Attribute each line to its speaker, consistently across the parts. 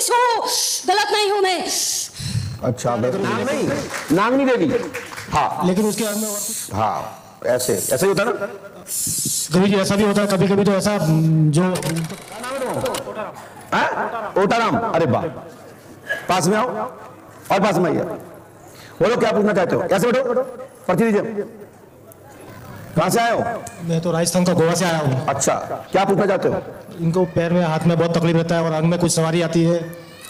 Speaker 1: सो गलत नहीं हूँ मैं।
Speaker 2: अच्छा नहीं, नागनी देवी। हाँ
Speaker 3: लेकिन उसके अंग में और कुछ।
Speaker 2: हाँ ऐसे ऐसे ही होता है ना
Speaker 3: कभी जी, ऐसा भी होता है कभी कभी तो ऐसा जो
Speaker 2: ओटाराम। अरे वाह, पास में आओ और पास में आइए। बोलो क्या पूछना चाहते हो? ऐसे बैठो, पर्ची दीजिए। कहाँ से आए हो?
Speaker 3: मैं तो राजस्थान का गोवा से आया हूँ।
Speaker 2: अच्छा, क्या पूछना चाहते हो?
Speaker 3: इनको पैर में हाथ में बहुत तकलीफ रहता है और अंग में कुछ सवारी आती है।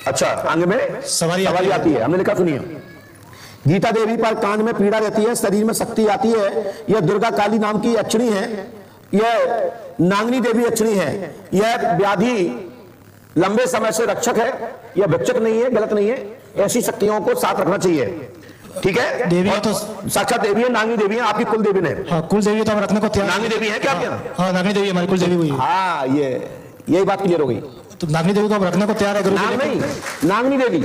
Speaker 2: अच्छा, अंग में
Speaker 3: सवारी
Speaker 2: आती है। हमने लिखा सुनिए, गीता देवी पर कांध में पीड़ा रहती है, शरीर में शक्ति आती है। यह दुर्गा काली नाम की यक्षिणी है, यह नागनी देवी यक्षिणी है। यह व्याधि लंबे समय से रक्षक है, यह भक्षक नहीं है, गलत नहीं है। ऐसी शक्तियों को साथ रखना चाहिए, ठीक है?
Speaker 3: देवी है तो
Speaker 2: साक्षात देवी है, नागनी देवी है, आपकी कुल देवी है।
Speaker 3: हाँ, कुल देवी तो हम रखने को तैयार।
Speaker 2: नागनी देवी है क्या आपके यहाँ?
Speaker 3: हाँ, नागनी देवी हमारी कुल देवी हुई।
Speaker 2: हाँ, यही बात क्लियर हो गई।
Speaker 3: तो नागनी देवी को हम रखने को तैयार है।
Speaker 2: नहीं, नागनी देवी।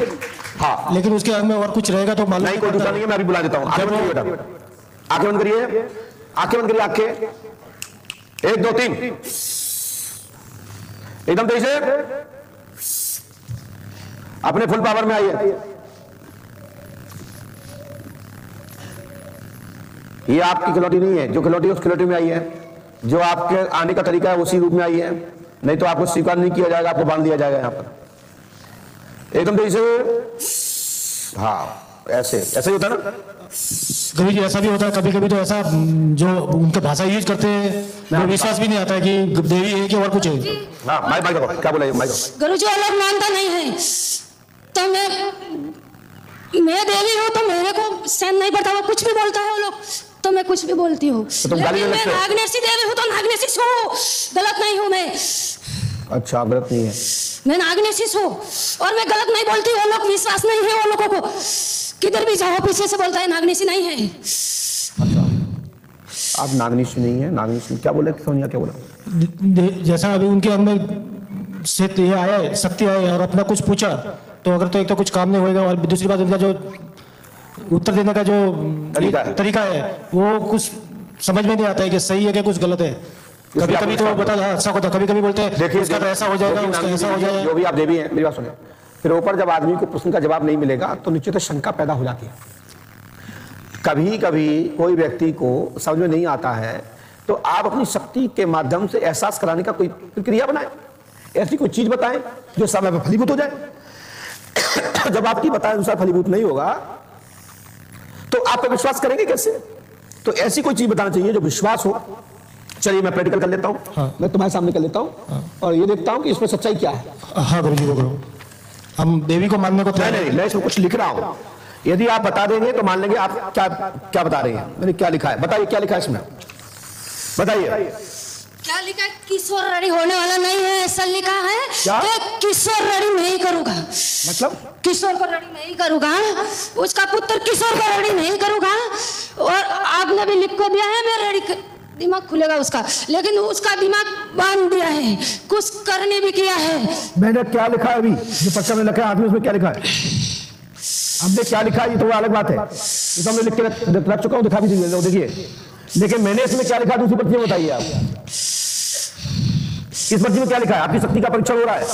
Speaker 2: हाँ,
Speaker 3: लेकिन उसके अंग में और कुछ रहेगा तो मालूम
Speaker 2: नहीं, कोई दूसरा नहीं है। मैं अभी बुला देता हूँ। आंखें बंद करिए बेटा, आंखें बंद करिए, आंखें बंद करिए। आंखें 1 2 3, एकदम तेजी से अपने फुल पावर में आइए। ये आपकी खिलौटी नहीं है, जो खिलौटी उस खिलौटी में आई है। जो आपके आने का तरीका है उसी रूप में आई है, नहीं तो आपको स्वीकार नहीं किया जाएगा, आपको बांध दिया जाएगा यहाँ पर। एकदम तेजी से। हाँ, ऐसे ऐसे ही होता है ना
Speaker 3: कभी जी, ऐसा भी होता है कभी कभी तो ऐसा जो उनके भाषा यूज करते हैं विश्वास भी नहीं आता है कि देवी है कि और कुछ है।
Speaker 2: हाँ, माइक क्या बोला? माइक
Speaker 1: गुरु जी अलग मानता नहीं है तो मैं देवी हूँ तो मेरे को सहन नहीं पड़ता। वो कुछ भी बोलता है वो लोग तो मैं कुछ भी बोलती हूँ। लेकिन मैं नागनेशी देवी हूँ तो नागनेशी सो गलत नहीं हूँ मैं।
Speaker 2: अच्छा, गलत नहीं है,
Speaker 1: मैं नागनेशी सो और मैं गलत नहीं बोलती। वो लोग विश्वास नहीं है वो लोगों को, किधर भी जाओ पीछे से बोलता है नागनेशी नहीं है।
Speaker 2: अच्छा, आप नागनेशी नहीं है। नागनेशी क्या बोले सोनिया, क्या बोला?
Speaker 3: जैसा अभी उनके अंग में से ये आया है, शक्ति आई है और अपना कुछ पूछा तो अगर तो एक तो कुछ काम नहीं होएगा और दूसरी बात उनका जो उत्तर देने का जो तरीका है वो कुछ समझ में नहीं आता है कि सही है कि कुछ गलत है। कभी कभी तो बता अच्छा होता, कभी कभी बोलते हैं देखिए उसका तो ऐसा हो जाएगा, उसका ऐसा हो जाएगा।
Speaker 2: जो भी आप देवी हैं, मेरी बात सुनिए, फिर ऊपर जब आदमी को प्रश्न का जवाब नहीं मिलेगा तो नीचे तो शंका पैदा हो जाती है। कभी कभी कोई व्यक्ति को समझ में नहीं आता है तो आप अपनी शक्ति के माध्यम से एहसास कराने का कोई प्रक्रिया बनाएं, ऐसी कोई चीज बताएं जो समय पर फलीभूत हो जाए। जब आपकी बताए अनुसार फलीभूत नहीं होगा तो आप पे विश्वास करेंगे कैसे? तो ऐसी कोई चीज बताना चाहिए जो विश्वास हो। चलिए मैं प्रैक्टिकल कर लेता हूँ। हाँ। मैं तुम्हारे सामने कर लेता हूँ। हाँ। और ये देखता हूँ कि इसमें सच्चाई क्या है।
Speaker 3: हाँ गुरु जी, वो हम देवी को मानने को तैयार
Speaker 2: नहीं, मैं इसमें कुछ लिख रहा हूँ। यदि आप बता देंगे तो मान लेंगे आप क्या बता रहे हैं। मैंने क्या लिखा है बताइए, क्या लिखा है इसमें बताइए।
Speaker 1: क्या लिखा है? किशोर रेडी होने वाला नहीं है, ऐसा लिखा है कि किशोर रेडी नहीं करूंगा।
Speaker 2: मतलब
Speaker 1: किशोर को रेडी नहीं करूंगा, उसका पुत्र किशोर को रेडी नहीं करूंगा। और आपने भी लिख को दिया है मैं रेडी, दिमाग खुलेगा उसका, लेकिन उसका दिमाग बांध दिया है, कुछ करने भी किया है।
Speaker 2: मैंने क्या लिखा है अभी जो पर्चा में लिखा है आपने, उसमें क्या लिखा है? हमने क्या लिखा है ये तो अलग बात है, ये तो हमने लिख के रख चुका हूँ, दिखा भी देखिए। लेकिन मैंने इसमें क्या लिखा दूसरी पर्ची में बताइए आप। इस पर्ची में क्या लिखा है? आपकी शक्ति का परीक्षण हो रहा है।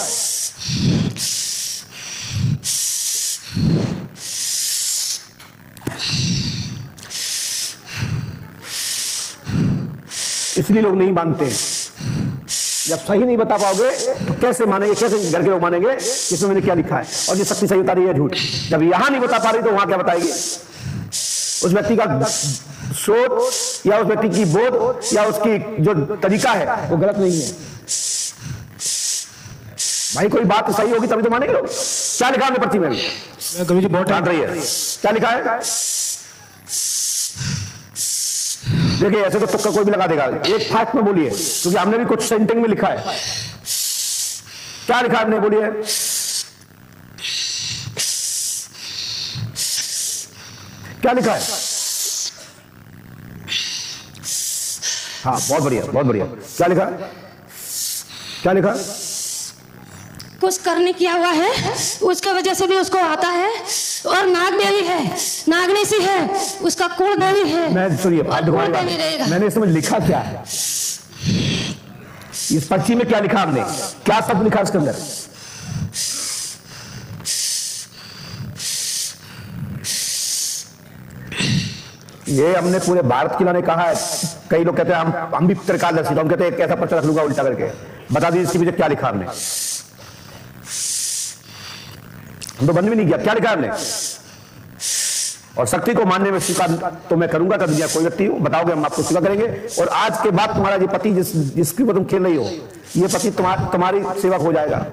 Speaker 2: इसलिए लोग नहीं मानते। जब सही नहीं बता पाओगे तो कैसे मानेंगे, कैसे घर के लोग मानेंगे इसमें मैंने क्या लिखा है और ये शक्ति सही बता रही है झूठ। जब यहां नहीं बता पा रही तो वहां क्या बताएगी? उस व्यक्ति का सोच या उस व्यक्ति की बोध या उसकी जो तरीका है वो गलत नहीं है। भाई कोई बात सही होगी तभी तो मानेंगे लोग। क्या लिखा है पर्ची में?
Speaker 3: कभी जी बहुत
Speaker 2: रही है, क्या लिखा है देखिए। ऐसे तो तुक्का कोई भी लगा देगा, एक फास्ट में बोलिए क्योंकि हमने भी कुछ सेंटिंग में लिखा है। क्या लिखा है हमने, बोलिए। क्या लिखा है? हाँ बहुत बढ़िया, बहुत बढ़िया। क्या लिखा? क्या लिखा?
Speaker 1: कुछ करने किया हुआ है, उसके वजह से भी उसको आता है। और नाग देवी है, नागनेशी है, उसका कुल देवी है।
Speaker 2: मैं सुनिए, मैंने इसमें लिखा क्या है? इस पर्ची में क्या लिखा हमने? क्या शब्द लिखा इसके अंदर? ये हमने पूरे भारत के लिए कहा है। कई लोग कहते हैं हम भी त्रिकालदर्शी, तो हम कहते हैं कैसा पर्चा रख लूंगा उल्टा करके। बता दीजिए इसके पीछे क्या लिखा हमने। हम तो बंद भी नहीं किया, क्या लिखा हमने। और शक्ति को मानने में स्वीकार तो मैं करूंगा, तब दुनिया कोई व्यक्ति हो बताओगे, हम आपको स्वीकार करेंगे। और आज के बाद तुम्हारा ये पति जिसकी तुम खेल रही हो, ये पति तुम्हारी सेवक हो जाएगा।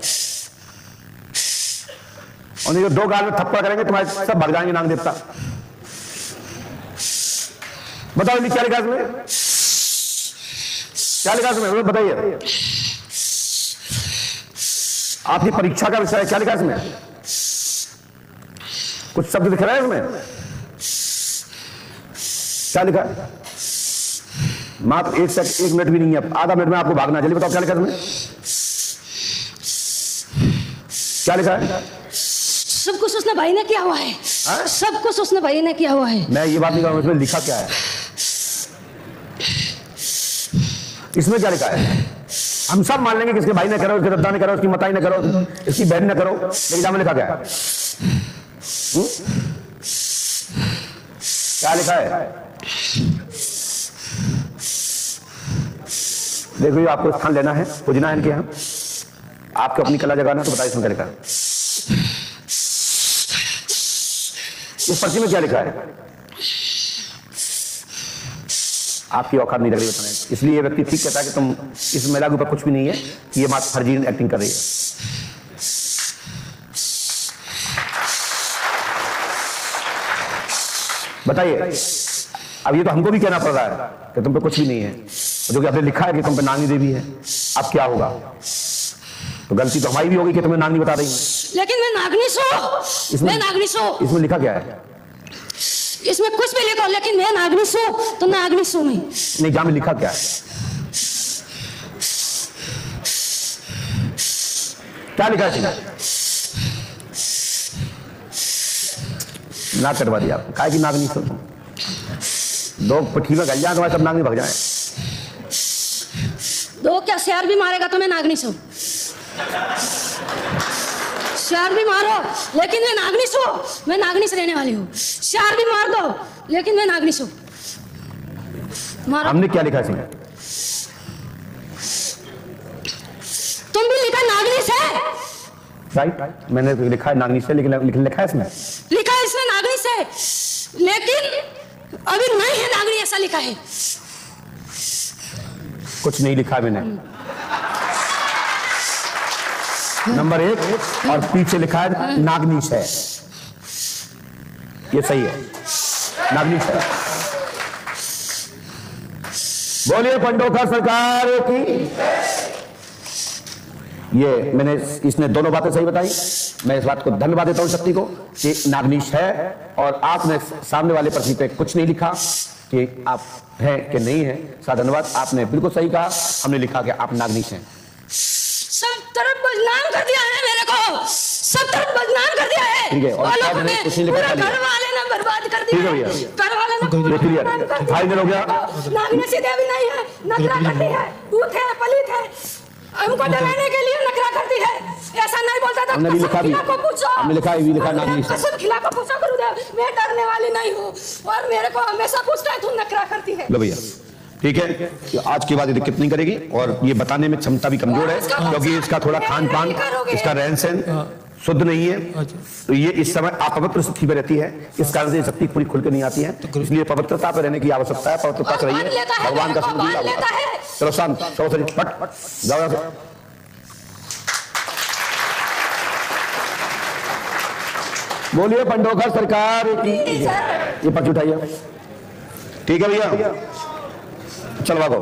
Speaker 2: और ये 2 गाल में थप्पड़ करेंगे तुम्हारे सब भाग जाएंगे नाग देवता। बताओ क्या लिखा इसमें, क्या लिखा इसमें, बताइए। आपकी परीक्षा का विषय है, क्या लिखा इसमें, कुछ शब्द दिख रहा है इसमें, क्या लिखा है। मात्र 1 मिनट भी नहीं है, आधा मिनट में आपको भागना। जल्दी बताओ क्या लिखा है इसमें, क्या लिखा है।
Speaker 1: सब कुछ उसने भाई ने किया हुआ है, सब कुछ उसने भाई ने किया हुआ है।
Speaker 2: मैं ये बात नहीं कहूंगा इसमें लिखा क्या है, इसमें क्या लिखा है। हम सब मान लेंगे कि इसके भाई ने करो, इसके दादा ने करो, इसकी मताई ने करो, इसकी बहन ने करो, लेकिन जामे लिखा क्या है, क्या लिखा है। देखो ये आपको स्थान लेना है, पूजना है इनके यहाँ, आपको अपनी कला जगाना, तो बताइए इसमें क्या लिखा है। इस पर्ची में क्या लिखा है, आपकी औकात नहीं लग रही बताने। इसलिए ये व्यक्ति ठीक कहता है कि तुम इस महिला के ऊपर कुछ भी नहीं है, ये मात्र फर्जी एक्टिंग कर रही है। बताइए, अब ये तो हमको भी कहना पड़ रहा है कि तुम पे कुछ भी नहीं है, जो कि आपने लिखा है कि तुम पे नागनी देवी है। अब क्या होगा, तो गलती तो हमारी भी होगी कि तुम्हें नागनी बता रही है।
Speaker 1: लेकिन मैं नागनी सो, मैं नागनी सो।
Speaker 2: इसमें लिखा क्या है,
Speaker 1: इसमें कुछ भी लिखो, लेकिन मैं नागनी सो तो नागनी सो
Speaker 2: नहीं। जामे लिखा क्या है, क्या लिखा है। नाक कटवा दिया आपको, काहे की नागनी सो। 2 पट्टी में गल जाए तुम्हारे सब नागनी भग जाए।
Speaker 1: 2 क्या शेर भी मारेगा तो मैं नागनी सो, शेर भी मारो लेकिन मैं नागनी सो, मैं नागनी से रहने वाली हूँ। शेर भी मार दो लेकिन मैं नागनी सो। मारो।
Speaker 2: हमने क्या लिखा इसमें,
Speaker 1: तुम भी लिखा नागनी से,
Speaker 2: राइट। मैंने लिखा है नागनी से, लेकिन लिखा है इसमें,
Speaker 1: लिखा है इसमें नागनी से, लेकिन अभी नहीं है नागनी, ऐसा लिखा है।
Speaker 2: कुछ नहीं लिखा है मैंने। नंबर 1 और पीछे लिखा है नागनीश है, ये सही है, नागनीश है। बोलिए पंडोखर सरकार की। ये मैंने इसने दोनों बातें सही बताई। मैं इस बात को धन्यवाद देता हूं शक्ति को कि नागनीश है, और आपने सामने वाले प्रश्न पे कुछ नहीं लिखा कि आप हैं कि नहीं है। सा धन्यवाद, आपने बिल्कुल सही कहा, हमने लिखा कि आप नागनीश हैं।
Speaker 1: सब तरफ बदनाम कर दिया है मेरे को, सब तरफ बदनाम कर दिया है।
Speaker 2: ठीक है, और मैंने कुछ नहीं लिखा,
Speaker 1: घर वाले ने बर्बाद कर दिया, घर वाले ने
Speaker 2: फाइनल हो गया।
Speaker 1: नागनी से देवी नहीं है, नखरा करती है, भूत है, पलित है, हमको डराने के लिए नखरा करती है। ऐसा नहीं बोलता था।
Speaker 2: हमने भी लिखा, भी हमने लिखा है, भी लिखा नागनी से।
Speaker 1: कसम खिला कर पूछा गुरुदेव, मैं डरने वाली नहीं हूँ, और मेरे को हमेशा पूछता है तू नखरा करती है।
Speaker 2: लो भैया, ठीक है, आज के बाद ये दिक्कत नहीं करेगी, और ये बताने में क्षमता भी कमजोर है, क्योंकि इसका थोड़ा खान पान, इसका रहन सहन शुद्ध नहीं है। तो ये इस समय अपवित्र स्थिति में रहती है, इस कारण से शक्ति पूरी खुल के नहीं आती है। इसलिए पवित्रता पर रहने की आवश्यकता है, पवित्रता से रहिए, भगवान का सुन लिया। चलो शांत, चलो सर, पट जाओ। बोलिए पंडोखर सरकार की। ये पक्ष उठाइए, ठीक है भैया, चलो भागो।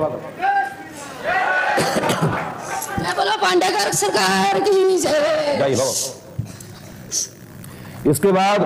Speaker 1: बोलो पांडेकर सरकार की जय।
Speaker 2: इसके बाद